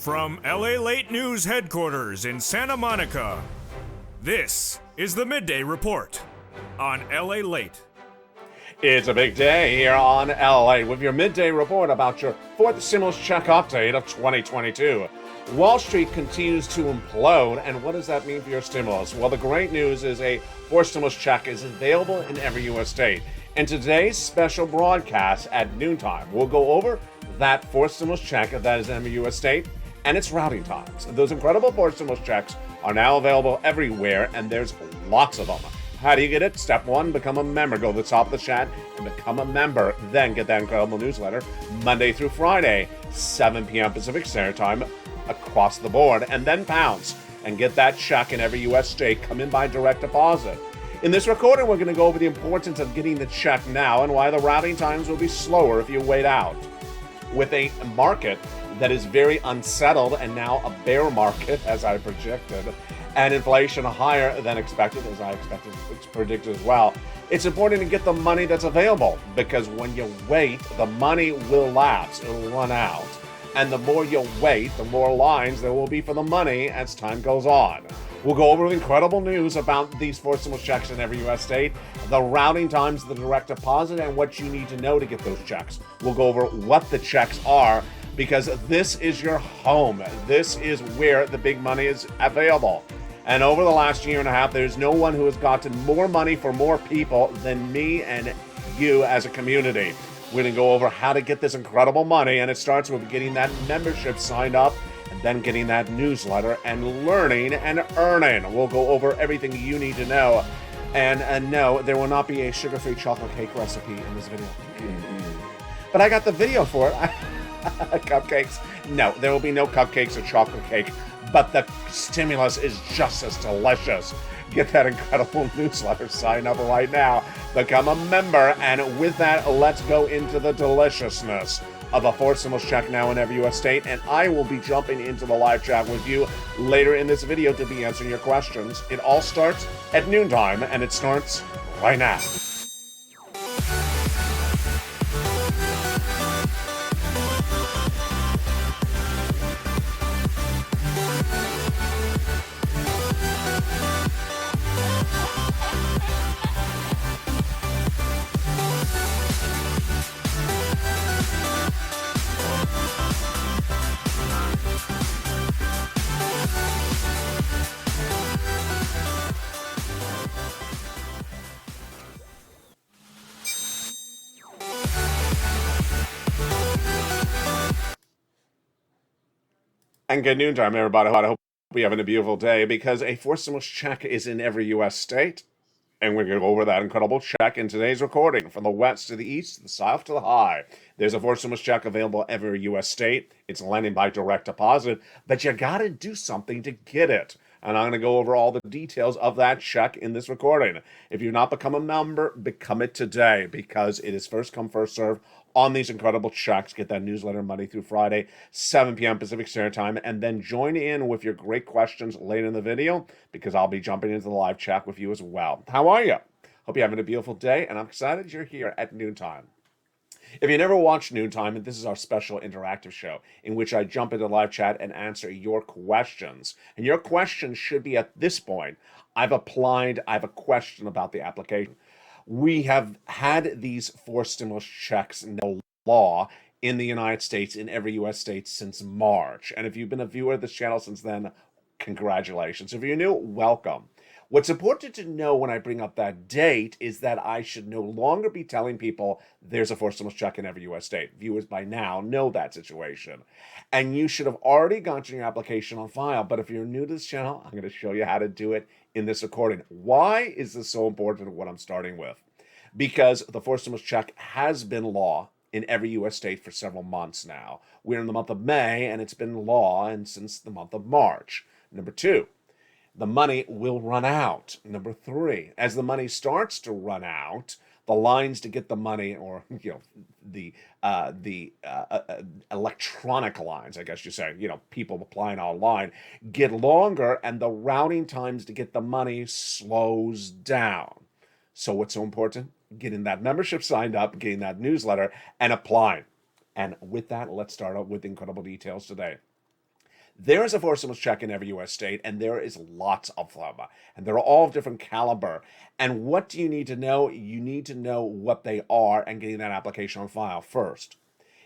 From LALATE News headquarters in Santa Monica, this is the Midday Report on LALATE. It's a big day here on LA with your midday report about your fourth stimulus check update of 2022. Wall Street continues to implode, and what does that mean for your stimulus? Well, the great news is a fourth stimulus check is available in every U.S. state. In today's special broadcast at noontime, we'll go over that fourth stimulus check that is in every U.S. state and its routing times. Those incredible fourth stimulus checks are now available everywhere, and there's lots of them. How do you get it? Step one, become a member. Go to the top of the chat and become a member. Then get that incredible newsletter Monday through Friday, 7 p.m. Pacific Standard Time across the board. And then pounce and get that check in every U.S. state. Come in by direct deposit. In this recording, we're going to go over the importance of getting the check now and why the routing times will be slower if you wait out. With a market that is very unsettled and now a bear market, as I projected, and inflation higher than expected, as I expected, it's predicted as well, it's important to get the money that's available, because when you wait, the money will lapse, it'll run out. And the more you wait, the more lines there will be for the money as time goes on. We'll go over incredible news about these fourth stimulus checks in every U.S. state, the routing times, the direct deposit, and what you need to know to get those checks. We'll go over what the checks are, because this is your home. This is where the big money is available. And over the last year and a half, there's no one who has gotten more money for more people than me and you as a community. We're going to go over how to get this incredible money, and it starts with getting that membership signed up and then getting that newsletter and learning and earning. We'll go over everything you need to know. And no, there will not be a sugar-free chocolate cake recipe in this video. But I got the video for it. Cupcakes. No, there will be no cupcakes or chocolate cake, but the stimulus is just as delicious. Get that incredible newsletter, sign up right now, become a member, and with that, let's go into the deliciousness of a fourth stimulus check now in every U.S. state, and I will be jumping into the live chat with you later in this video to be answering your questions. It all starts at noontime, and it starts right now. And good noontime, everybody. I hope you're having a beautiful day, because a fourth stimulus check is in every U.S. state, and we're going to go over that incredible check in today's recording. From the west to the east, the south to the high, there's a fourth stimulus check available every U.S. state. It's landing by direct deposit, but you got to do something to get it. And I'm going to go over all the details of that check in this recording. If you've not become a member, become it today, because it is first come, first serve on these incredible checks. Get that newsletter Monday through Friday, 7 p.m. Pacific Standard Time, and then join in with your great questions later in the video, because I'll be jumping into the live chat with you as well. How are you? Hope you're having a beautiful day, and I'm excited you're here at noontime. If you never watched Noontime, this is our special interactive show in which I jump into live chat and answer your questions. And your questions should be at this point. I have a question about the application. We have had these four stimulus checks no law in the United States, in every U.S. state, since March. And if you've been a viewer of this channel since then, congratulations. If you're new, welcome. What's important to know when I bring up that date is that I should no longer be telling people there's a fourth stimulus check in every U.S. state. Viewers by now know that situation. And you should have already gotten your application on file. But if you're new to this channel, I'm going to show you how to do it in this recording. Why is this so important, what I'm starting with? Because the fourth stimulus check has been law in every U.S. state for several months now. We're in the month of May, and it's been law and since the month of March. Number two, the money will run out. Number three, as the money starts to run out, the lines to get the money, or the electronic lines, I guess you say, people applying online, get longer, and the routing times to get the money slows down. So what's so important? Getting that membership signed up, getting that newsletter, and applying. And with that, let's start out with incredible details today. There is a fourth stimulus check in every U.S. state, and there is lots of them, and they're all of different caliber. And what do you need to know? You need to know what they are and getting that application on file first.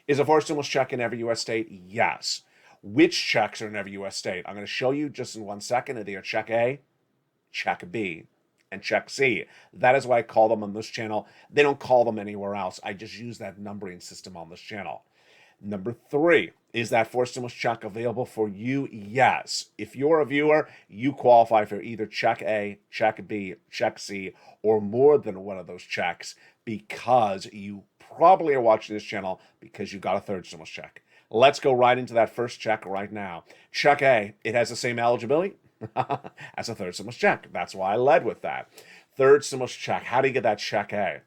Is a fourth stimulus check in every U.S. state? Yes. Which checks are in every U.S. state? I'm going to show you just in 1 second. They are Check A, Check B, and Check C. That is why I call them on this channel. They don't call them anywhere else. I just use that numbering system on this channel. Number 3, is that fourth stimulus check available for you? Yes. If you're a viewer, you qualify for either Check A, Check B, Check C, or more than one of those checks because you probably are watching this channel because you got a third stimulus check. Let's go right into that first check right now. Check A, it has the same eligibility as a third stimulus check. That's why I led with that. Third stimulus check. How do you get that Check A?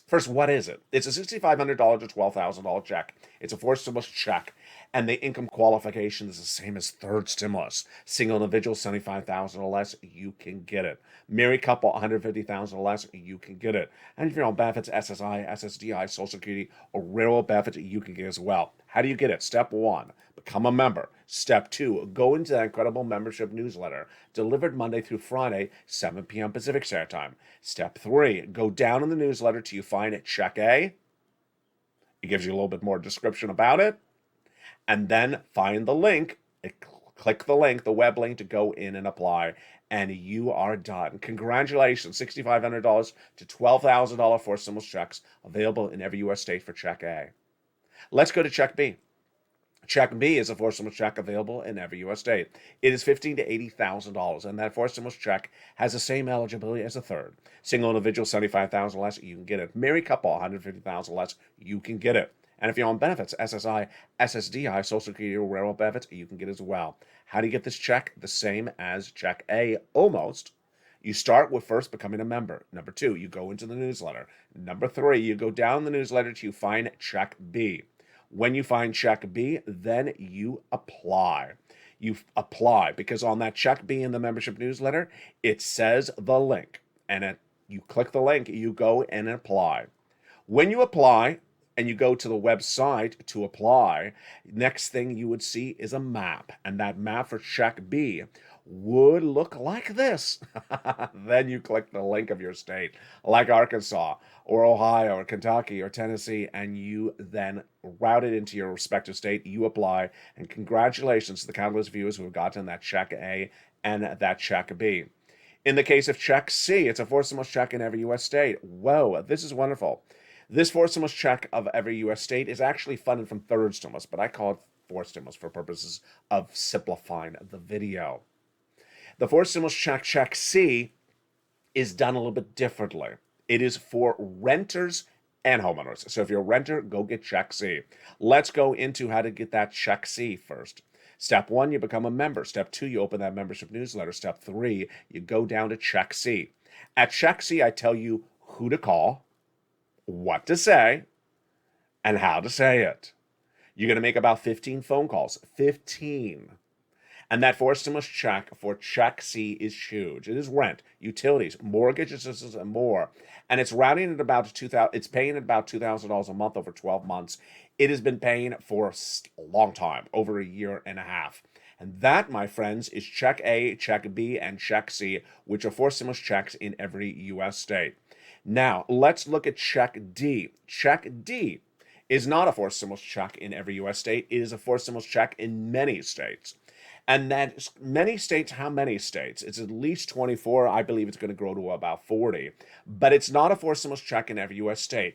First, what is it? It's a $6,500 to $12,000 check. It's a fourth stimulus check, and the income qualification is the same as third stimulus. Single individual, $75,000 or less, you can get it. Married couple, $150,000 or less, you can get it. And if you're on benefits, SSI, SSDI, Social Security, or railroad benefits, you can get it as well. How do you get it? Step 1, become a member. Step 2, go into that incredible membership newsletter, delivered Monday through Friday, 7 p.m. Pacific Standard Time. Step 3, go down in the newsletter till you find it, Check A. It gives you a little bit more description about it. And then find the link, click the link, the web link to go in and apply, and you are done. Congratulations, $6,500 to $12,000 fourth stimulus checks available in every U.S. state for Check A. Let's go to Check B. Check B is a fourth stimulus check available in every U.S. state. It is $15,000 to $80,000, and that fourth stimulus check has the same eligibility as a third. Single individual, $75,000 less, you can get it. Married couple, $150,000 less, you can get it. And if you're on benefits, SSI, SSDI, Social Security, or railroad benefits, you can get it as well. How do you get this check? The same as Check A, almost. You start with first becoming a member. Number 2, you go into the newsletter. Number 3, you go down the newsletter till you find Check B. When you find Check B, then you apply. You apply because on that Check B in the membership newsletter, it says the link. And you click the link, you go and apply. When you apply and you go to the website to apply, next thing you would see is a map. And that map for Check B would look like this. Then you click the link of your state, like Arkansas or Ohio or Kentucky or Tennessee, and you then route it into your respective state. You apply, and congratulations to the countless viewers who have gotten that Check A and that Check B. In the case of Check C, it's a fourth stimulus check in every U.S. state. Whoa, this is wonderful. This fourth stimulus check of every U.S. state is actually funded from third stimulus, but I call it fourth stimulus for purposes of simplifying the video. The fourth stimulus check, Check C, is done a little bit differently. It is for renters and homeowners. So if you're a renter, go get Check C. Let's go into how to get that Check C first. Step 1, you become a member. Step 2, you open that membership newsletter. Step 3, you go down to Check C. At Check C, I tell you who to call, what to say, and how to say it. You're going to make about 15 phone calls. 15. And that fourth stimulus check for Check C is huge. It is rent, utilities, mortgage assistance, and more. And it's routing at about $2,000. It's paying at about $2,000 a month over 12 months. It has been paying for a long time, over a year and a half. And that, my friends, is Check A, Check B, and Check C, which are fourth stimulus checks in every U.S. state. Now, let's look at Check D. Check D is not a fourth stimulus check in every U.S. state. It is a fourth stimulus check in many states. And that many states, how many states? It's at least 24. I believe it's going to grow to about 40. But it's not a fourth stimulus check in every U.S. state.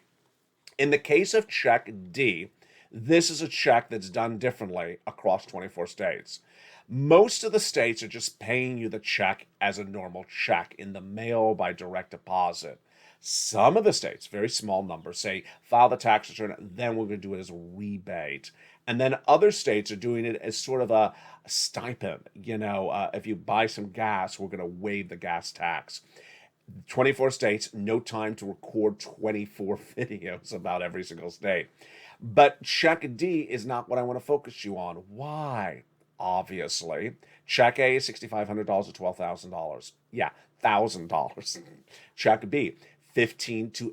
In the case of Check D, this is a check that's done differently across 24 states. Most of the states are just paying you the check as a normal check in the mail by direct deposit. Some of the states, very small numbers, say file the tax return, then we're going to do it as a rebate. And then other states are doing it as sort of a stipend. If you buy some gas, we're going to waive the gas tax. 24 states, no time to record 24 videos about every single state. But Check D is not what I want to focus you on. Why? Obviously, Check A is $6,500 to $12,000. Yeah, $1,000. Check B, $15,000 to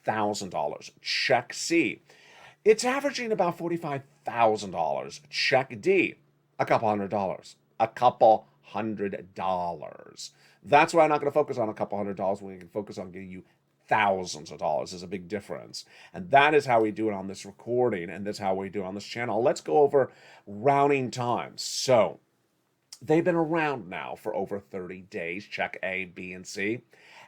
$80,000. Check C, it's averaging about $45,000. Check D, A couple $100. A couple $100. That's why I'm not going to focus on a couple $100 when we can focus on getting you thousands of dollars. There's a big difference. And that is how we do it on this recording, and that's how we do it on this channel. Let's go over rounding times. So they've been around now for over 30 days, check A, B, and C.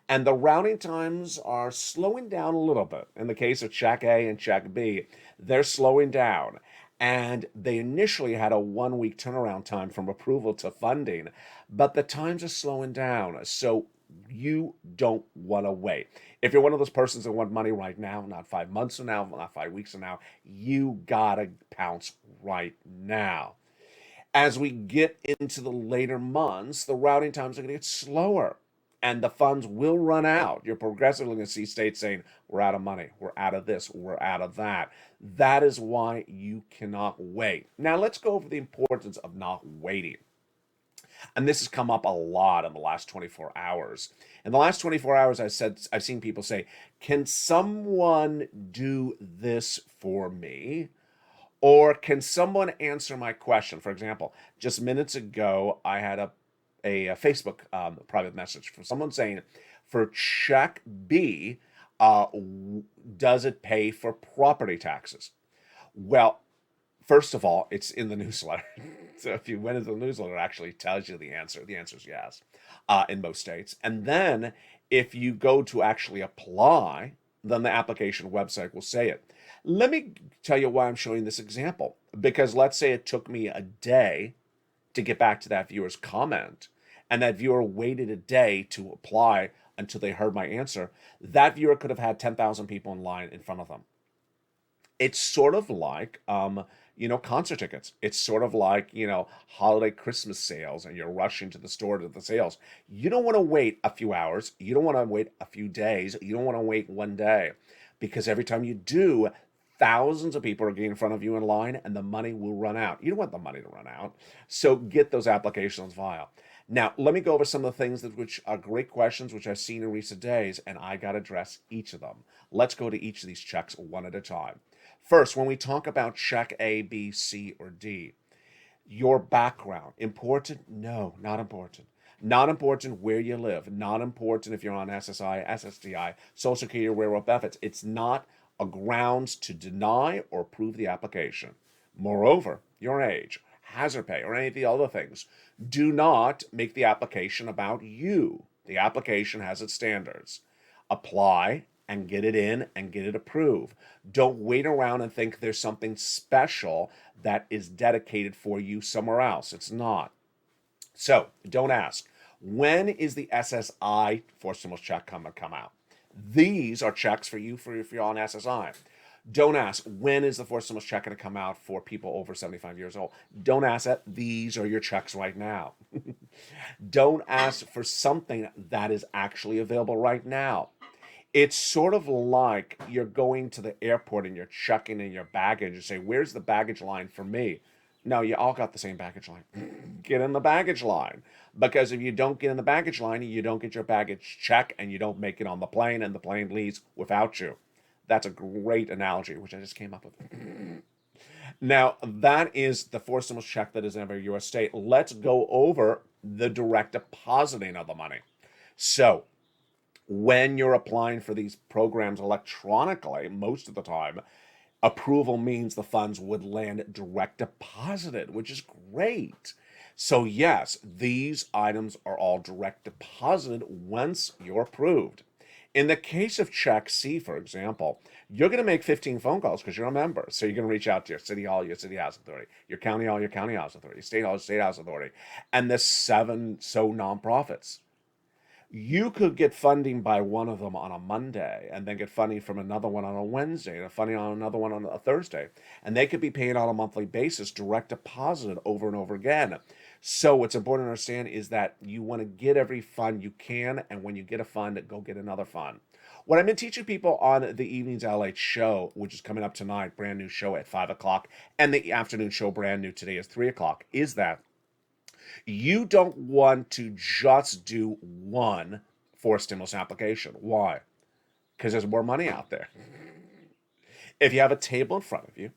And the rounding times are slowing down a little bit. In the case of check A and check B, they're slowing down. And they initially had a 1 week turnaround time from approval to funding, but the times are slowing down. So you don't want to wait. If you're one of those persons that want money right now, not 5 months from now, not 5 weeks from now, you gotta pounce right now. As we get into the later months, the routing times are going to get slower and the funds will run out. You're progressively going to see states saying, we're out of money, we're out of this, we're out of that. That is why you cannot wait. Now, let's go over the importance of not waiting. And this has come up a lot in the last 24 hours. In the last 24 hours, I've seen people say, can someone do this for me? Or can someone answer my question? For example, just minutes ago, I had a Facebook private message from someone saying, for check B, does it pay for property taxes? Well, first of all, it's in the newsletter. So if you went into the newsletter, it actually tells you the answer. The answer is yes, in most states. And then if you go to actually apply, then the application website will say it. Let me tell you why I'm showing this example. Because let's say it took me a day to get back to that viewer's comment, and that viewer waited a day to apply until they heard my answer. That viewer could have had 10,000 people in line in front of them. It's sort of like, concert tickets. It's sort of like, holiday Christmas sales, and you're rushing to the store to the sales. You don't want to wait a few hours. You don't want to wait a few days. You don't want to wait one day, because every time you do, thousands of people are getting in front of you in line, and the money will run out. You don't want the money to run out. So get those applications filed. Now, let me go over some of the things which are great questions, which I've seen in recent days, and I got to address each of them. Let's go to each of these checks one at a time. First, when we talk about check A, B, C, or D, your background, important? No, not important. Not important where you live. Not important if you're on SSI, SSDI, Social Security, railroad benefits. It's not a grounds to deny or approve the application. Moreover, your age, hazard pay, or any of the other things. Do not make the application about you. The application has its standards. Apply and get it in and get it approved. Don't wait around and think there's something special that is dedicated for you somewhere else. It's not. So don't ask, when is the SSI forced stimulus check come out? These are checks for you if you're on SSI. Don't ask, when is the forced stimulus check going to come out for people over 75 years old? Don't ask that. These are your checks right now. Don't ask for something that is actually available right now. It's sort of like you're going to the airport and you're checking in your baggage and say, where's the baggage line for me? No, you all got the same baggage line. Get in the baggage line. Because if you don't get in the baggage line, you don't get your baggage checked, and you don't make it on the plane, and the plane leaves without you. That's a great analogy, which I just came up with. Now, that is the forced stimulus check that is in every U.S. state. Let's go over the direct depositing of the money. So, when you're applying for these programs electronically, most of the time, approval means the funds would land direct deposited, which is great. So yes, these items are all direct deposited once you're approved. In the case of check C, for example, you're going to make 15 phone calls because you're a member. So you're going to reach out to your city hall, your city house authority, your county hall, your county house authority, state hall, state house authority, and the 7 nonprofits. You could get funding by one of them on a Monday, and then get funding from another one on a Wednesday, and funding on another one on a Thursday. And they could be paying on a monthly basis, direct deposited over and over again. So what's important to understand is that you want to get every fund you can, and when you get a fund, go get another fund. What I've been teaching people on the evening's LALATE show, which is coming up tonight, brand new show at 5 o'clock, and the afternoon show, brand new today, is 3 o'clock, is that you don't want to just do one forced stimulus application. Why? Because there's more money out there. If you have a table in front of you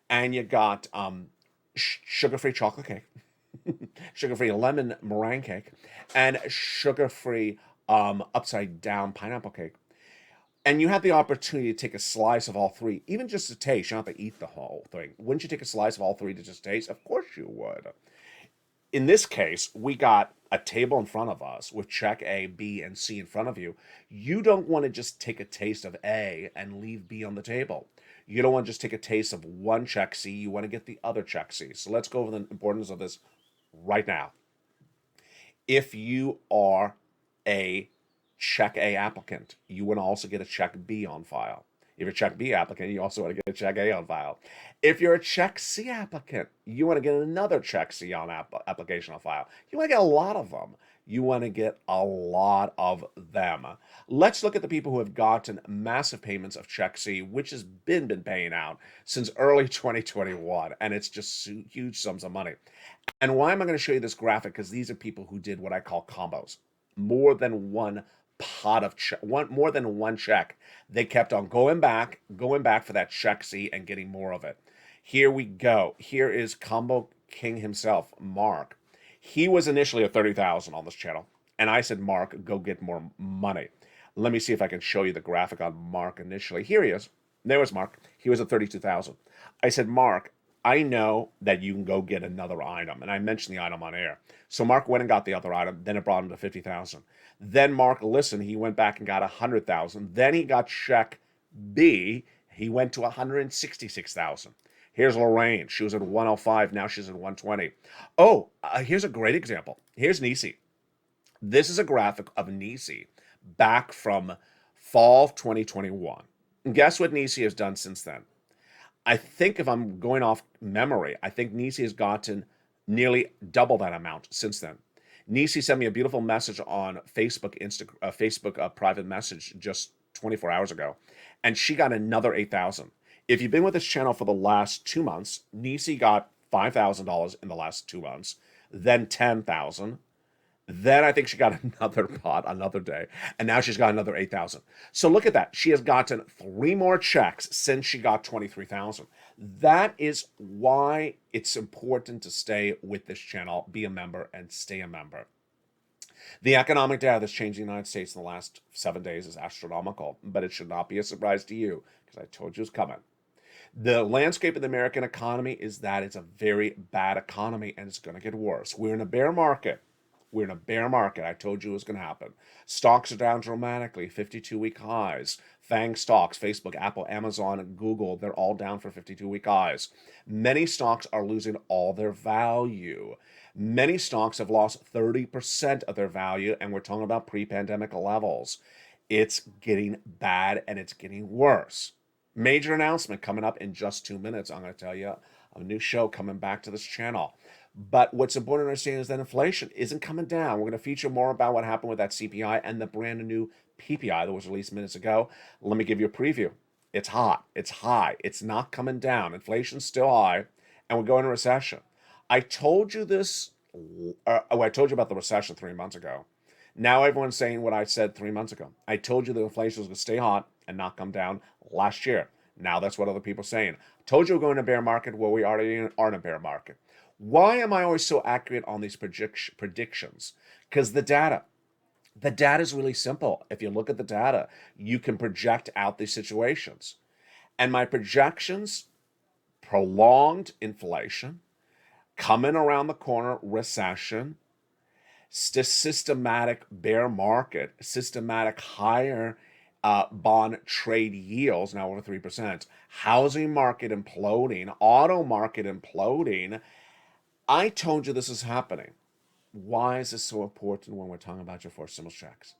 and you got sugar-free chocolate cake, sugar-free lemon meringue cake, and sugar-free upside down pineapple cake. And you have the opportunity to take a slice of all three, even just to taste. You don't have to eat the whole thing. Wouldn't you take a slice of all three to just taste? Of course you would. In this case, we got a table in front of us with check A, B, and C in front of you. You don't want to just take a taste of A and leave B on the table. You don't want to just take a taste of one check C. You want to get the other check C. So let's go over the importance of this right now. If you are a check A applicant, you want to also get a check B on file. If you're a check B applicant, you also want to get a check A on file. If you're a check C applicant, you want to get another check C on application on file. You want to get a lot of them. You want to get a lot of them. Let's look at the people who have gotten massive payments of check C, which has been paying out since early 2021, and it's just huge sums of money. And why am I going to show you this graphic? Because these are people who did what I call combos. More than one pot of more than one check. They kept on going back for that check C and getting more of it. Here we go. Here is Combo King himself, Mark. He was initially at 30,000 on this channel, and I said, Mark, go get more money. Let me see if I can show you the graphic on Mark initially. Here he is. There was Mark. He was at 32,000. I said, Mark, I know that you can go get another item, and I mentioned the item on air. So Mark went and got the other item, then it brought him to 50,000. Then Mark listened, he went back and got 100,000. Then he got check B, he went to 166,000. Here's Lorraine, she was at 105, now she's at 120. Oh, here's a great example. Here's Nisi. This is a graphic of Nisi back from fall of 2021. And guess what Nisi has done since then? I think if I'm going off memory, I think Nisi has gotten nearly double that amount since then. Nisi sent me a beautiful message on Facebook private message just 24 hours ago, and she got another 8,000. If you've been with this channel for the last 2 months, Nisi got $5,000 in the last 2 months, then 10,000. Then I think she got another pot another day, and now she's got another 8,000. So look at that. She has gotten 3 more checks since she got 23,000. That is why it's important to stay with this channel, be a member, and stay a member. The economic data that's changed the United States in the last 7 days is astronomical, but it should not be a surprise to you, because I told you it's coming. The landscape of the American economy is that it's a very bad economy, and it's going to get worse. We're in a bear market. We're in a bear market. I told you it was going to happen. Stocks are down dramatically, 52-week highs. FANG stocks, Facebook, Apple, Amazon, Google, they're all down for 52-week highs. Many stocks are losing all their value. Many stocks have lost 30% of their value, and we're talking about pre-pandemic levels. It's getting bad, and it's getting worse. Major announcement coming up in just 2 minutes. I'm going to tell you a new show coming back to this channel. But what's important to understand is that inflation isn't coming down. We're going to feature more about what happened with that CPI and the brand new PPI that was released minutes ago. Let me give you a preview. It's hot. It's high. It's not coming down. Inflation's still high, and we're going into recession. I told you this. I told you about the recession 3 months ago. Now everyone's saying what I said 3 months ago. I told you the inflation was going to stay hot and not come down last year. Now that's what other people are saying. I told you we're going to a bear market. Well, we already are in a bear market. Why am I always so accurate on these predictions? Because the data is really simple. If you look at the data, you can project out these situations. And my projections, prolonged inflation, coming around the corner, recession, systematic bear market, systematic higher bond trade yields, now over 3%, housing market imploding, auto market imploding. I told you this is happening. Why is this so important when we're talking about your forced stimulus checks?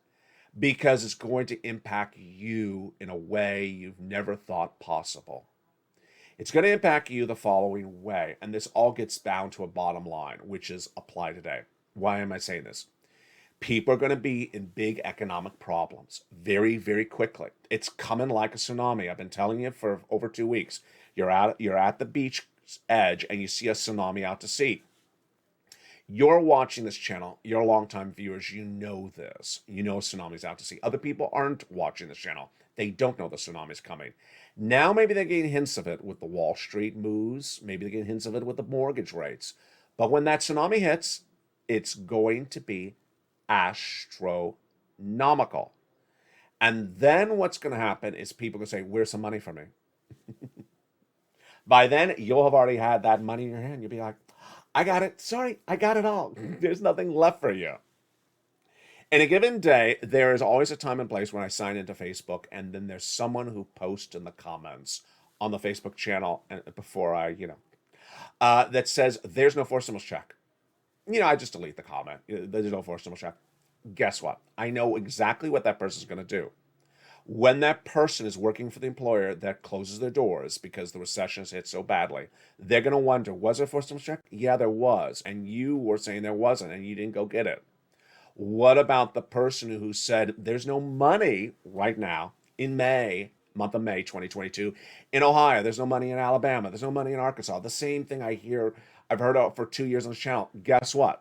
Because it's going to impact you in a way you've never thought possible. It's going to impact you the following way, and this all gets down to a bottom line, which is apply today. Why am I saying this? People are going to be in big economic problems very, very quickly. It's coming like a tsunami. I've been telling you for over 2 weeks. You're at the beach edge and you see a tsunami out to sea. You're watching this channel, you're longtime viewers, you know this. You know tsunami's out to sea. Other people aren't watching this channel. They don't know the tsunami's coming. Now maybe they're getting hints of it with the Wall Street moves. Maybe they're getting hints of it with the mortgage rates. But when that tsunami hits, it's going to be astronomical. And then what's going to happen is people going to say, where's some money for me? By then, you'll have already had that money in your hand. You'll be like, I got it. Sorry, I got it all. There's nothing left for you. In a given day, there is always a time and place when I sign into Facebook, and then there's someone who posts in the comments on the Facebook channel and before I, that says there's no forced stimulus check. I just delete the comment. There's no forced stimulus check. Guess what? I know exactly what that person's going to do. When that person is working for the employer that closes their doors because the recession has hit so badly, they're going to wonder, was there a forced stimulus check? Yeah, there was. And you were saying there wasn't, and you didn't go get it. What about the person who said there's no money right now in month of May 2022 in Ohio? There's no money in Alabama. There's no money in Arkansas. The same thing I've heard of for 2 years on this channel. Guess what?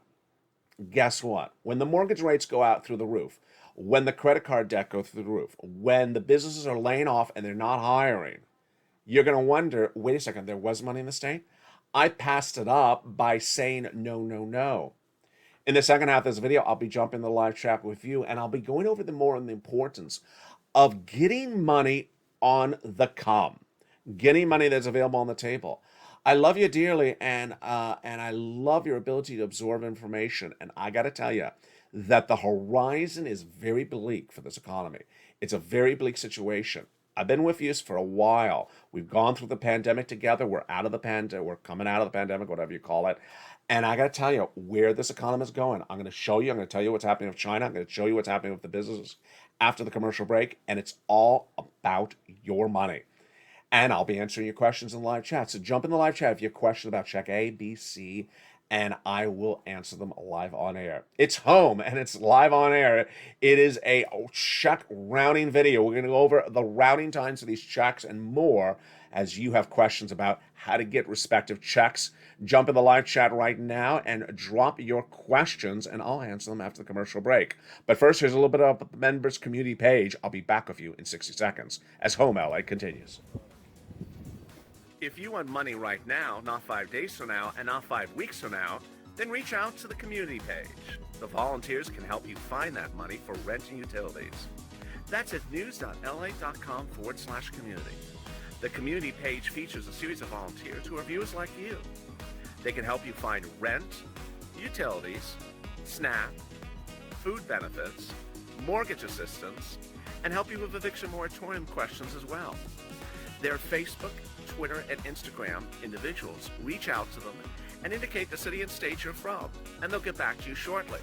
When the mortgage rates go out through the roof, when the credit card debt goes through the roof, when the businesses are laying off and they're not hiring, you're going to wonder, wait a second, there was money in the state? I passed it up by saying no, no, no. In the second half of this video, I'll be jumping in the live chat with you, and I'll be going over more on the importance of getting money on the come, getting money that's available on the table. I love you dearly, and I love your ability to absorb information. And I got to tell you that the horizon is very bleak for this economy. It's a very bleak situation. I've been with you for a while. We've gone through the pandemic together. We're out of the pandemic. We're coming out of the pandemic, whatever you call it. And I got to tell you where this economy is going. I'm going to show you. I'm going to tell you what's happening with China. I'm going to show you what's happening with the businesses after the commercial break. And it's all about your money. And I'll be answering your questions in the live chat. So jump in the live chat if you have questions about check A, B, C, and I will answer them live on air. It's home and it's live on air. It is a check routing video. We're going to go over the routing times of these checks and more as you have questions about how to get respective checks. Jump in the live chat right now and drop your questions, and I'll answer them after the commercial break. But first, here's a little bit of the members community page. I'll be back with you in 60 seconds as Home LA continues. If you want money right now, not 5 days from now, and not 5 weeks from now, then reach out to the community page. The volunteers can help you find that money for rent and utilities. That's at news.la.com/community. The community page features a series of volunteers who are viewers like you. They can help you find rent, utilities, SNAP, food benefits, mortgage assistance, and help you with eviction moratorium questions as well. Their Facebook, Twitter, and Instagram individuals reach out to them and indicate the city and state you're from, and they'll get back to you shortly.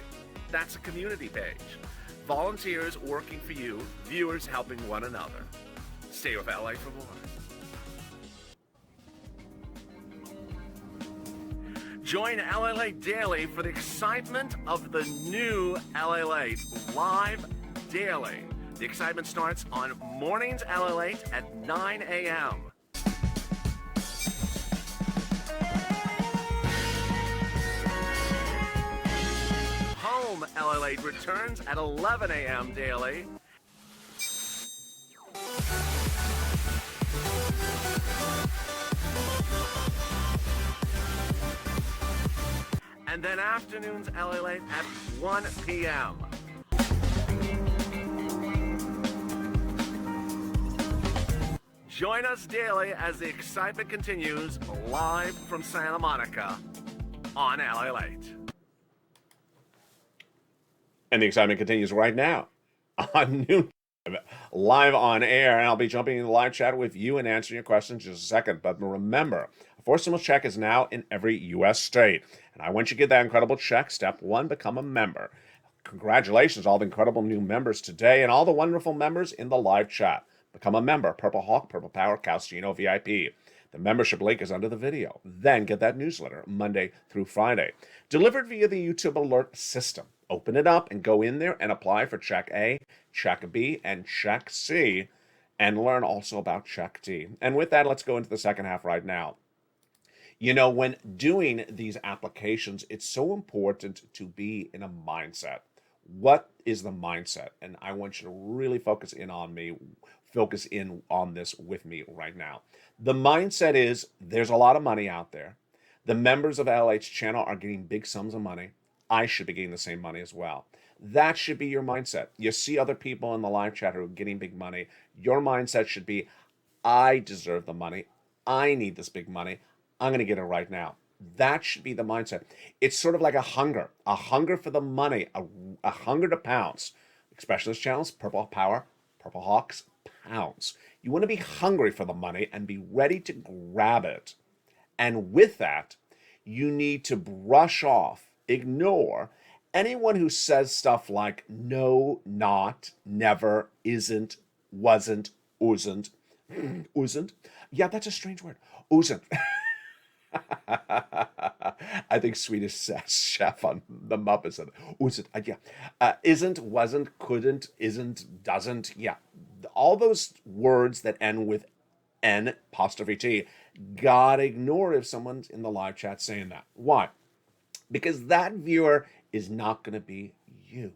That's a community page. Volunteers working for you, viewers helping one another. Stay with LA for more. Join LALATE daily for the excitement of the new LALATE live daily. The excitement starts on mornings LALATE at 9 a.m. Home LALATE returns at 11 a.m. daily. And then afternoons LALATE at 1 p.m. Join us daily as the excitement continues live from Santa Monica on LALATE. And the excitement continues right now on noon, live on air. And I'll be jumping in the live chat with you and answering your questions in just a second. But remember, a forced stimulus check is now in every U.S. state. And I want you to get that incredible check. Step 1, become a member. Congratulations, all the incredible new members today and all the wonderful members in the live chat. Become a member, Purple Hawk, Purple Power, Calcino VIP. The membership link is under the video. Then get that newsletter Monday through Friday, delivered via the YouTube alert system. Open it up and go in there and apply for Check A, Check B, and Check C, and learn also about Check D. And with that, let's go into the second half right now. You know, when doing these applications, it's so important to be in a mindset. What is the mindset? And I want you to really focus in on me focus in on this with me right now. The mindset is there's a lot of money out there. The members of LA's channel are getting big sums of money. I should be getting the same money as well. That should be your mindset. You see other people in the live chat who are getting big money. Your mindset should be, I deserve the money. I need this big money. I'm going to get it right now. That should be the mindset. It's sort of like a hunger for the money, a hunger to pounce. Specialist channels, Purple Power, Purple Hawks, pounce. You want to be hungry for the money and be ready to grab it. And with that, you need to brush off, ignore anyone who says stuff like no, not, never, isn't, wasn't, oozent. Oozent? Yeah, that's a strange word. Oozent. I think Swedish chef on the Muppets said, oozent. Isn't, wasn't, couldn't, isn't, doesn't. Yeah. All those words that end with N apostrophe T, gotta ignore if someone's in the live chat saying that. Why? Because that viewer is not going to be you.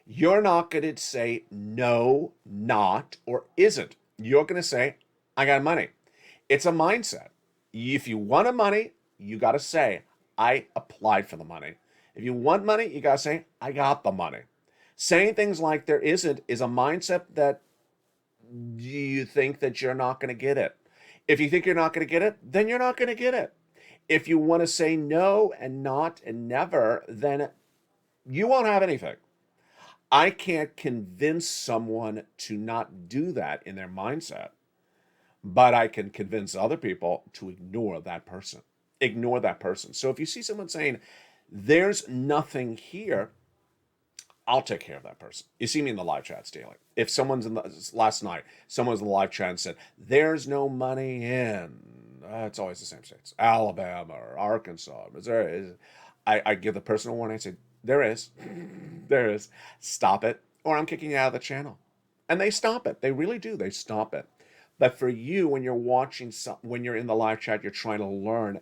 You're not going to say no, not, or isn't. You're going to say, I got money. It's a mindset. If you want money, you got to say, I applied for the money. If you want money, you got to say, I got the money. Saying things like there isn't is a mindset that you think that you're not going to get it. If you think you're not going to get it, then you're not going to get it. If you want to say no and not and never, then you won't have anything. I can't convince someone to not do that in their mindset, but I can convince other people to ignore that person. Ignore that person. So if you see someone saying, there's nothing here, I'll take care of that person. You see me in the live chats daily. If someone's last night, someone was in the live chat and said, there's no money in, it's always the same states, Alabama or Arkansas, Missouri. I give the person a warning. I say, there is. There is. Stop it, or I'm kicking you out of the channel. And they stop it. They really do. They stop it. But for you, when you're watching, when you're in the live chat, you're trying to learn,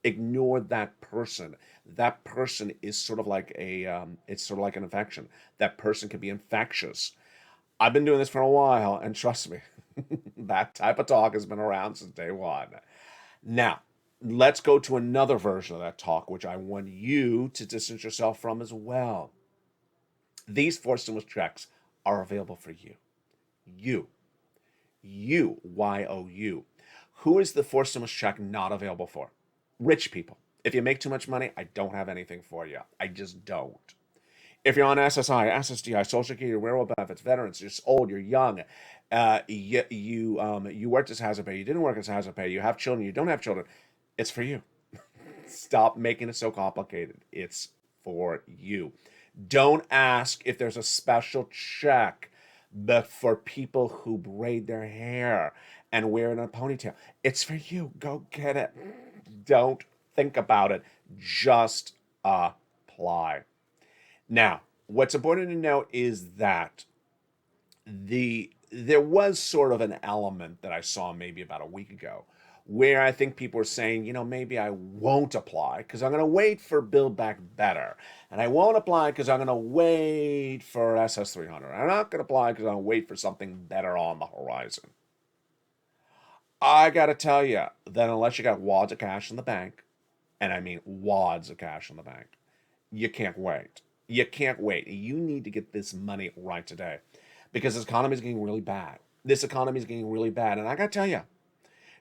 ignore that person. That person is sort of like it's sort of like an infection. That person can be infectious. I've been doing this for a while, and trust me, that type of talk has been around since day one. Now, let's go to another version of that talk, which I want you to distance yourself from as well. These 4 stimulus checks are available for you. You, Y-O-U. Who is the 4 stimulus check not available for? Rich people. If you make too much money, I don't have anything for you. I just don't. If you're on SSI, SSDI, Social Security, railroad benefits, veterans, you're old, you're young, you worked as hazard pay, you didn't work as hazard pay, you have children, you don't have children, it's for you. Stop making it so complicated. It's for you. Don't ask if there's a special check but for people who braid their hair and wear it in a ponytail. It's for you. Go get it. Don't think about it. Just apply. Now, what's important to note is that there was sort of an element that I saw maybe about a week ago where I think people were saying, maybe I won't apply because I'm going to wait for Build Back Better. And I won't apply because I'm going to wait for SS300. I'm not going to apply because I'm going to wait for something better on the horizon. I got to tell you that unless you got wads of cash in the bank, and I mean wads of cash in the bank, you can't wait. You can't wait. You need to get this money right today because this economy is getting really bad. This economy is getting really bad. And I got to tell you,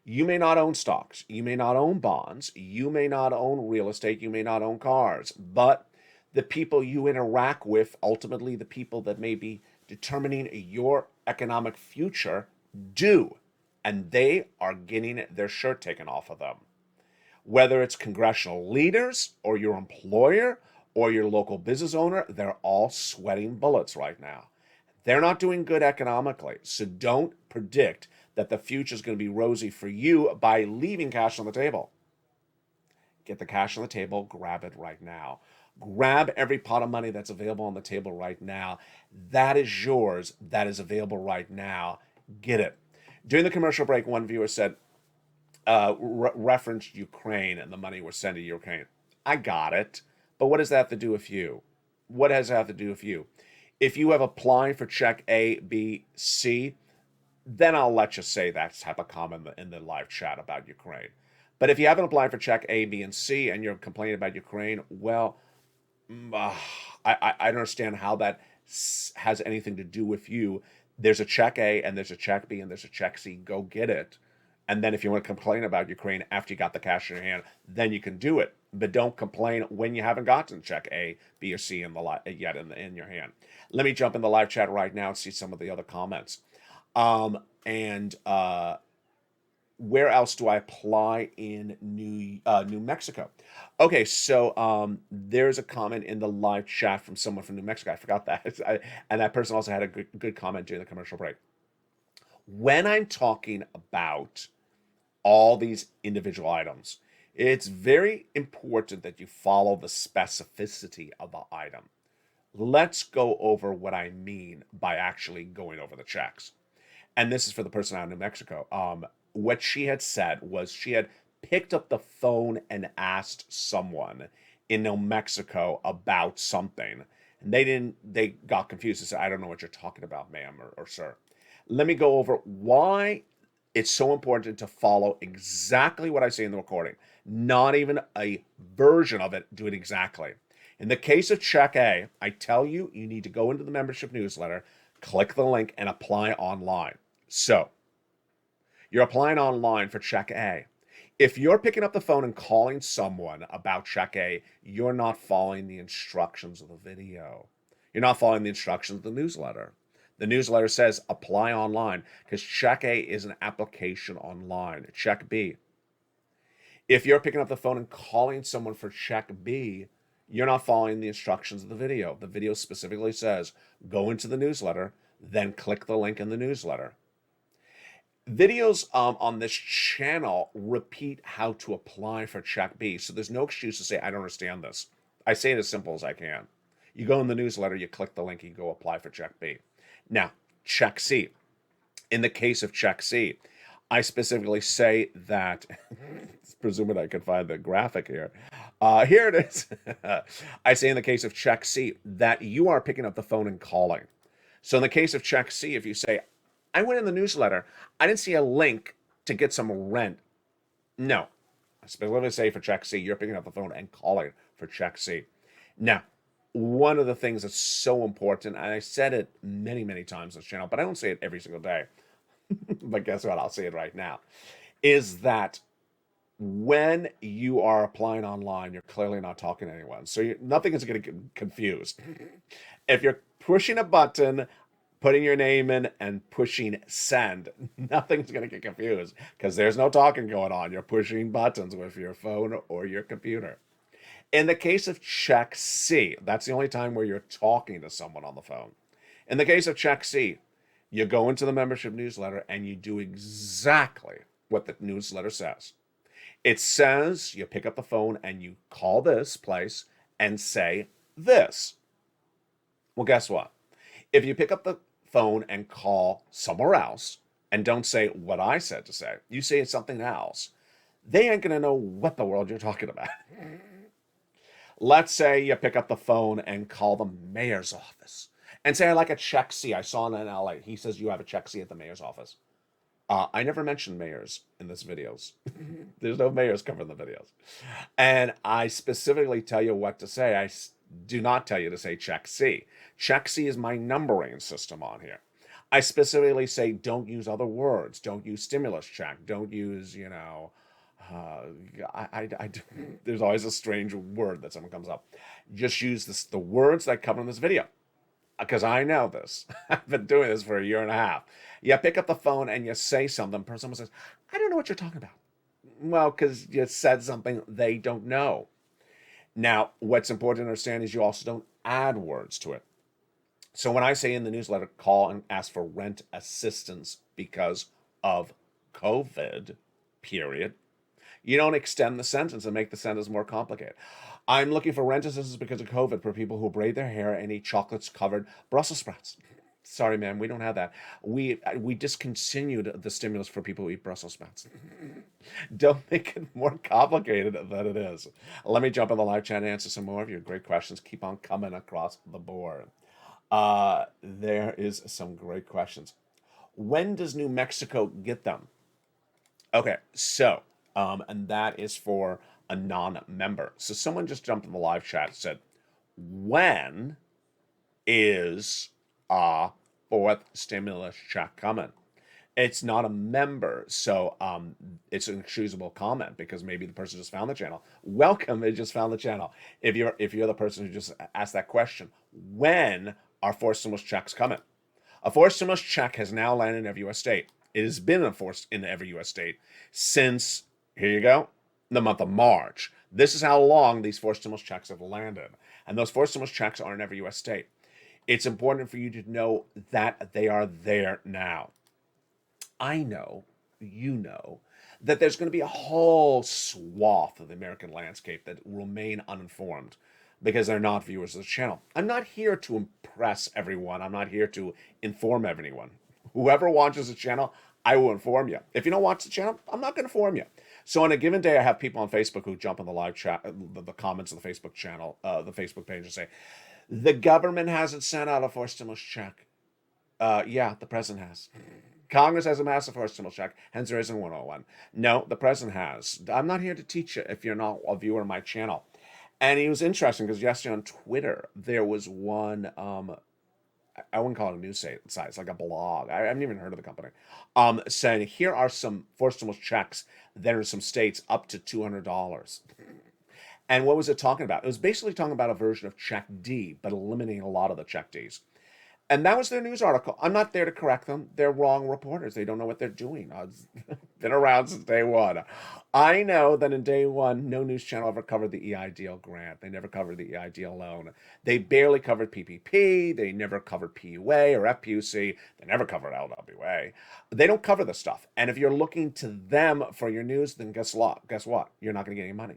you may not own stocks. You may not own bonds. You may not own real estate. You may not own cars. But the people you interact with, ultimately the people that may be determining your economic future, do. And they are getting their shirt taken off of them. Whether it's congressional leaders or your employer or your local business owner, they're all sweating bullets right now. They're not doing good economically. So don't predict that the future is going to be rosy for you by leaving cash on the table. Get the cash on the table, grab it right now. Grab every pot of money that's available on the table right now. That is yours. That is available right now. Get it. During the commercial break, one viewer said, referenced Ukraine and the money we're sending to Ukraine. I got it. But what does that have to do with you? What does that have to do with you? If you have applied for check A, B, C, then I'll let you say that type of comment in the live chat about Ukraine. But if you haven't applied for check A, B, and C, and you're complaining about Ukraine, well, I don't understand how that has anything to do with you. There's a check A, and there's a check B, and there's a check C. Go get it. And then if you want to complain about Ukraine after you got the cash in your hand, then you can do it. But don't complain when you haven't gotten check A, B, or C yet in your hand. Let me jump in the live chat right now and see some of the other comments. And where else do I apply in New Mexico? Okay, so there's a comment in the live chat from someone from New Mexico. I forgot that. And that person also had a good comment during the commercial break. When I'm talking about all these individual items, it's very important that you follow the specificity of the item. Let's go over what I mean by actually going over the checks. And this is for the person out in New Mexico. What she had said was she had picked up the phone and asked someone in New Mexico about something. And they got confused and said, I don't know what you're talking about, ma'am or sir. Let me go over why it's so important to follow exactly what I say in the recording. Not even a version of it, do it exactly. In the case of check A, I tell you, you need to go into the membership newsletter, click the link, and apply online. So, you're applying online for check A. If you're picking up the phone and calling someone about check A, you're not following the instructions of the video. You're not following the instructions of the newsletter. The newsletter says apply online because check A is an application online. Check B. If you're picking up the phone and calling someone for check B, you're not following the instructions of the video. The video specifically says go into the newsletter, then click the link in the newsletter. Videos on this channel repeat how to apply for check B, so there's no excuse to say I don't understand this. I say it as simple as I can. You go in the newsletter, you click the link, you go apply for check B. Now, check C. In the case of check C, I specifically say that, presuming I can find the graphic here. Here it is. I say in the case of check C that you are picking up the phone and calling. So in the case of check C, if you say, I went in the newsletter, I didn't see a link to get some rent. No. I specifically say for check C, you're picking up the phone and calling for check C. Now, one of the things that's so important, and I said it many, many times on this channel, but I don't say it every single day. But guess what? I'll say it right now. Is that when you are applying online, you're clearly not talking to anyone. So nothing is going to get confused. If you're pushing a button, putting your name in, and pushing send, nothing's going to get confused because there's no talking going on. You're pushing buttons with your phone or your computer. In the case of check C, that's the only time where you're talking to someone on the phone. In the case of check C, you go into the membership newsletter and you do exactly what the newsletter says. It says you pick up the phone and you call this place and say this. Well, guess what? If you pick up the phone and call somewhere else and don't say what I said to say, you say something else, they ain't going to know what the world you're talking about. Let's say you pick up the phone and call the mayor's office and say, I like a check C. I saw it in LA. He says you have a check C at the mayor's office. I never mentioned mayors in this videos. There's no mayors covered in the videos. And I specifically tell you what to say. I do not tell you to say check C. Check C is my numbering system on here. I specifically say don't use other words. Don't use stimulus check. Don't use, there's always a strange word that someone comes up. Just use the words that cover in this video. Because I know this. I've been doing this for a year and a half. You pick up the phone and you say something. Someone says, I don't know what you're talking about. Well, because you said something they don't know. Now, what's important to understand is you also don't add words to it. So when I say in the newsletter, call and ask for rent assistance because of COVID, period, you don't extend the sentence and make the sentence more complicated. I'm looking for rent assistance because of COVID for people who braid their hair and eat chocolates-covered Brussels sprouts. Sorry, man, we don't have that. We discontinued the stimulus for people who eat Brussels sprouts. Don't make it more complicated than it is. Let me jump in the live chat and answer some more of your great questions. Keep on coming across the board. There is some great questions. When does New Mexico get them? Okay, so, and that is for a non-member. So someone just jumped in the live chat and said, when is a fourth stimulus check coming? It's not a member, so it's an excusable comment because maybe the person just found the channel. Welcome, they just found the channel. If you're the person who just asked that question, when are fourth stimulus checks coming? A fourth stimulus check has now landed in every U.S. state. It has been enforced in every U.S. state since, here you go, the month of March. This is how long these fourth stimulus checks have landed. And those fourth stimulus checks are in every U.S. state. It's important for you to know that they are there now. I know, you know, that there's going to be a whole swath of the American landscape that remain uninformed because they're not viewers of the channel. I'm not here to impress everyone. I'm not here to inform everyone. Whoever watches the channel, I will inform you. If you don't watch the channel, I'm not going to inform you. So on a given day, I have people on Facebook who jump in the live chat, the comments of the Facebook channel, the Facebook page, and say, the government hasn't sent out a fourth stimulus check. Yeah, the president has. Congress has a massive fourth stimulus check, hence there isn't 101. No, the president has. I'm not here to teach you if you're not a viewer of my channel. And it was interesting because yesterday on Twitter, there was one, I wouldn't call it a news site, it's like a blog. I haven't even heard of the company. Saying, here are some fourth stimulus checks that are in some states up to $200. And what was it talking about? It was basically talking about a version of Check D, but eliminating a lot of the Check Ds. And that was their news article. I'm not there to correct them. They're wrong reporters. They don't know what they're doing. I've been around since day one. I know that in day one, no news channel ever covered the EIDL grant. They never covered the EIDL loan. They barely covered PPP. They never covered PUA or FPUC. They never covered LWA. They don't cover this stuff. And if you're looking to them for your news, then guess what? You're not going to get any money.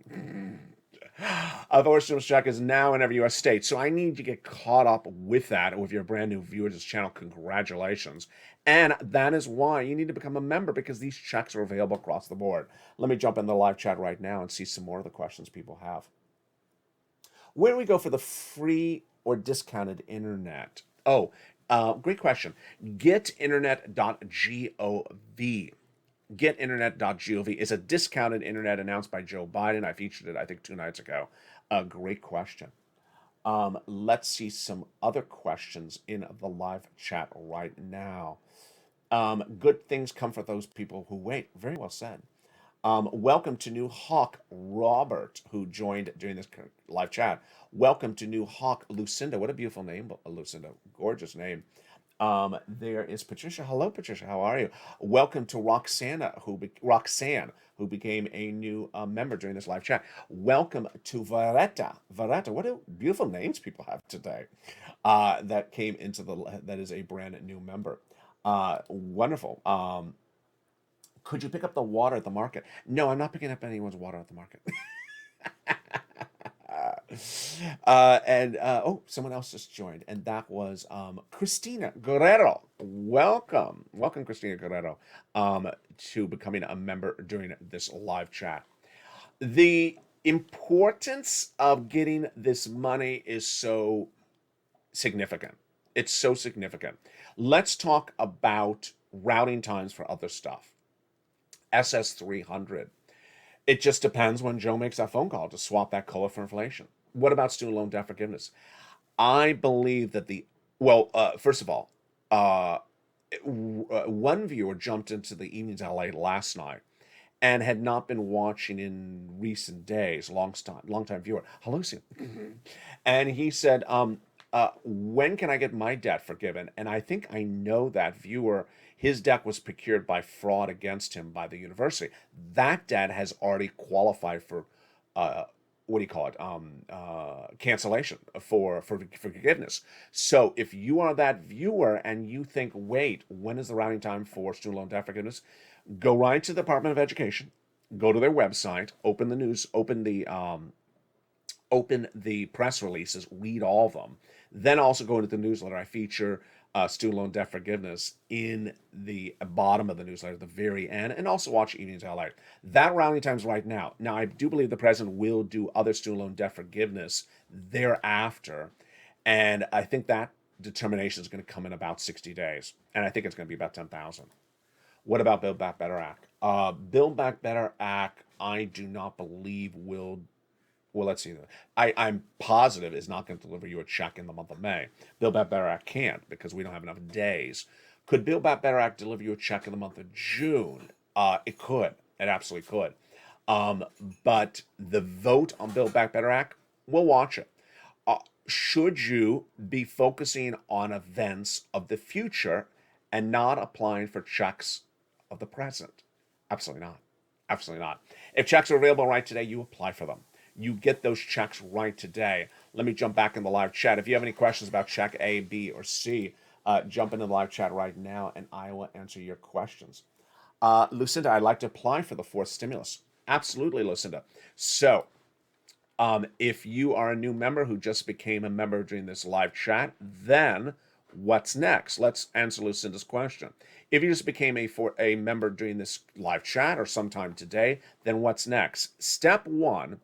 A fourth stimulus check is now in every U.S. state. So I need to get caught up with that. Or if you're a brand new viewer to this channel, congratulations. And that is why you need to become a member, because these checks are available across the board. Let me jump in the live chat right now and see some more of the questions people have. Where do we go for the free or discounted internet? Oh, great question. Getinternet.gov. Getinternet.gov is a discounted internet announced by Joe Biden. I featured it, I think, 2 nights ago. A great question. Let's see some other questions in the live chat right now. Good things come for those people who wait. Very well said. Welcome to New Hawk Robert, who joined during this live chat. Welcome to New Hawk Lucinda. What a beautiful name, Lucinda. Gorgeous name. There is Patricia. Hello, Patricia. How are you? Welcome to Roxanne, who became a new member during this live chat. Welcome to Vareta. What a beautiful names people have today. That came into that is a brand new member. Wonderful. Could you pick up the water at the market? No, I'm not picking up anyone's water at the market. Oh, someone else just joined, and that was Christina Guerrero. Welcome, Christina Guerrero, to becoming a member during this live chat. The importance of getting this money is so significant. It's so significant. Let's talk about routing times for other stuff. SS300. It just depends when Joe makes that phone call to swap that COLA for inflation. What about student loan debt forgiveness? I believe that first of all, one viewer jumped into the Evenings LA last night and had not been watching in recent days, long time viewer. Hello, Sue. And he said, when can I get my debt forgiven? And I think I know that viewer. His debt was procured by fraud against him by the university. That debt has already qualified for, cancellation for forgiveness. So if you are that viewer and you think, wait, when is the routing time for student loan debt forgiveness? Go right to the Department of Education, go to their website, open the news, open the press releases, read all of them. Then also go into the newsletter. I feature student loan debt forgiveness in the bottom of the newsletter at the very end, and also watch Evenings LA. That routing time's right now. Now, I do believe the president will do other student loan debt forgiveness thereafter, and I think that determination is going to come in about 60 days. And I think it's going to be about 10,000. What about Build Back Better Act? Build Back Better Act, I do not believe will. Well, let's see. I'm positive is not going to deliver you a check in the month of May. Build Back Better Act can't because we don't have enough days. Could Build Back Better Act deliver you a check in the month of June? It could. It absolutely could. But the vote on Build Back Better Act, we'll watch it. Should you be focusing on events of the future and not applying for checks of the present? Absolutely not. Absolutely not. If checks are available right today, you apply for them. You get those checks right today. Let me jump back in the live chat. If you have any questions about check A, B, or C, jump into the live chat right now and I will answer your questions. Lucinda, I'd like to apply for the fourth stimulus. Absolutely, Lucinda. So, if you are a new member who just became a member during this live chat, then what's next? Let's answer Lucinda's question. If you just became a member during this live chat or sometime today, then what's next? Step one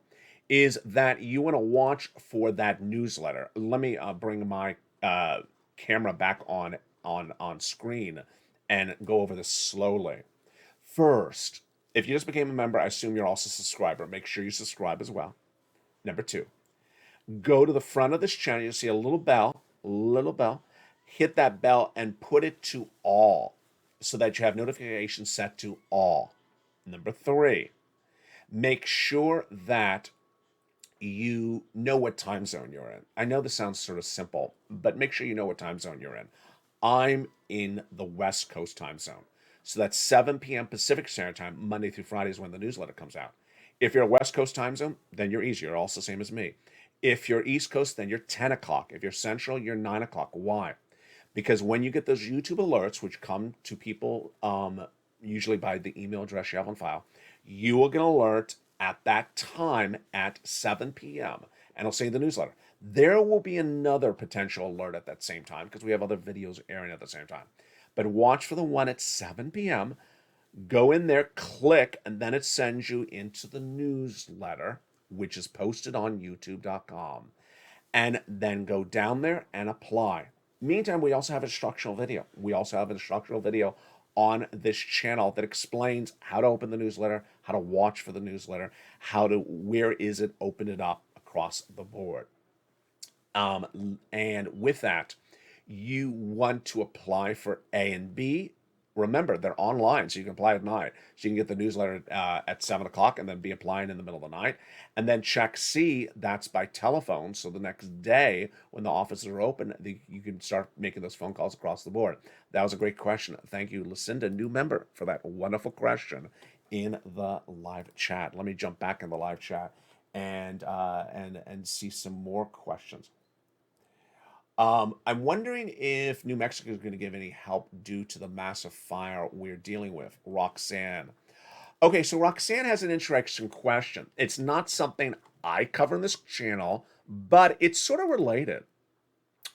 is that you want to watch for that newsletter. Let me bring my camera back on screen and go over this slowly. First, if you just became a member, I assume you're also a subscriber. Make sure you subscribe as well. Number two, go to the front of this channel. You'll see a little bell. Hit that bell and put it to all so that you have notifications set to all. Number three, make sure that you know what time zone you're in. I know this sounds sort of simple, but make sure you know what time zone you're in. I'm in the West Coast time zone. So that's 7 p.m. Pacific Standard Time, Monday through Friday is when the newsletter comes out. If you're a West Coast time zone, then you're easy. You're also the same as me. If you're East Coast, then you're 10 o'clock. If you're Central, you're 9 o'clock. Why? Because when you get those YouTube alerts, which come to people usually by the email address you have on file, you will get an alert at that time at 7 p.m. and it'll say the newsletter. There will be another potential alert at that same time because we have other videos airing at the same time. But watch for the one at 7 p.m. Go in there, click, and then it sends you into the newsletter, which is posted on youtube.com. And then go down there and apply. Meantime, we also have an instructional video. On this channel that explains how to open the newsletter, how to watch for the newsletter, where is it, open it up across the board. And with that, you want to apply for A and B. Remember, they're online, so you can apply at night. So you can get the newsletter at 7 o'clock and then be applying in the middle of the night. And then check C, that's by telephone. So the next day, when the offices are open, you can start making those phone calls across the board. That was a great question. Thank you, Lucinda, new member, for that wonderful question in the live chat. Let me jump back in the live chat and see some more questions. I'm wondering if New Mexico is going to give any help due to the massive fire we're dealing with. Roxanne. Okay, so Roxanne has an interesting question. It's not something I cover in this channel, but it's sort of related.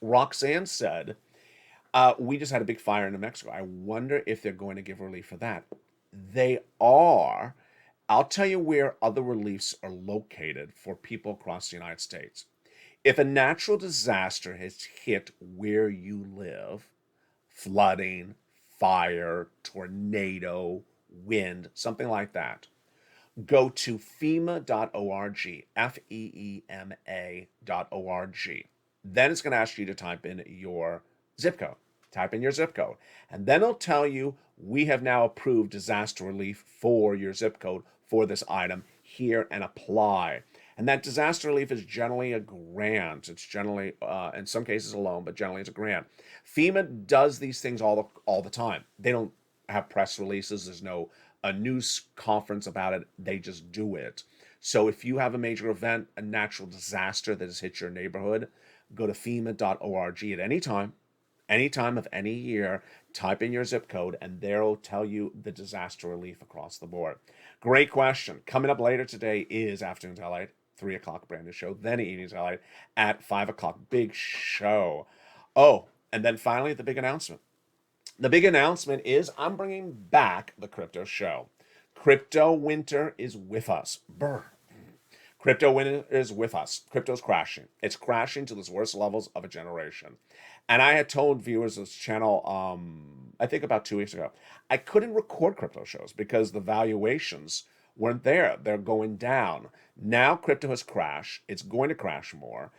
Roxanne said, we just had a big fire in New Mexico. I wonder if they're going to give relief for that. They are. I'll tell you where other reliefs are located for people across the United States. If a natural disaster has hit where you live, flooding, fire, tornado, wind, something like that, go to FEMA.org, FEEMA.org. Then it's going to ask you to type in your zip code. Type in your zip code. And then it'll tell you, we have now approved disaster relief for your zip code for this item. Here and apply. And that disaster relief is generally a grant. It's generally, in some cases, a loan, but generally it's a grant. FEMA does these things all the time. They don't have press releases. There's no a news conference about it. They just do it. So if you have a major event, a natural disaster that has hit your neighborhood, go to FEMA.org at any time of any year, type in your zip code, and there'll tell you the disaster relief across the board. Great question. Coming up later today is Afternoons LA, 3 o'clock brand new show, then Evenings LA at 5 o'clock. Big show. Oh, and then finally the big announcement. The big announcement is I'm bringing back the crypto show. Crypto winter is with us. Brr. Crypto winter is with us. Crypto's crashing. It's crashing to the worst levels of a generation. And I had told viewers of this channel, I think about 2 weeks ago, I couldn't record crypto shows because the valuations weren't there. They're going down. Now crypto has crashed. It's going to crash more.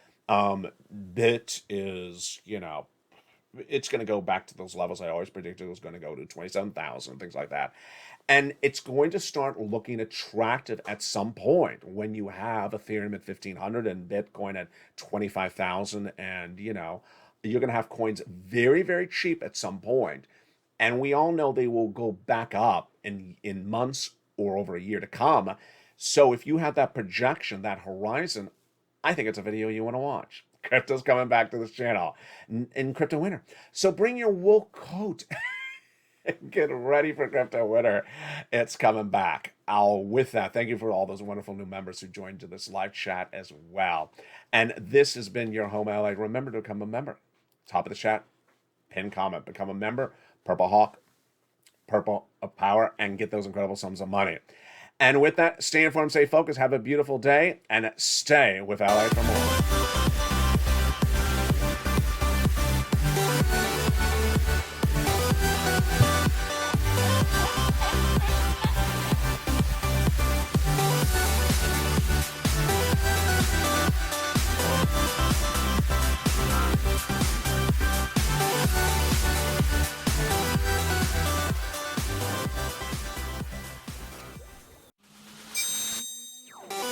Bit is, it's going to go back to those levels I always predicted it was going to go to 27,000, things like that. And it's going to start looking attractive at some point when you have Ethereum at 1,500 and Bitcoin at 25,000. And, you're going to have coins very, very cheap at some point. And we all know they will go back up in months or over a year to come. So if you have that projection, that horizon, I think it's a video you want to watch. Crypto's coming back to this channel in Crypto Winter. So bring your wool coat and get ready for Crypto Winter. It's coming back. With that, thank you for all those wonderful new members who joined to this live chat as well. And this has been your home LA. Remember to become a member. Top of the chat, pin comment, become a member, Purple Hawk, Purple of Power, and get those incredible sums of money. And with that, stay informed, stay focused, have a beautiful day, and stay with LA for more.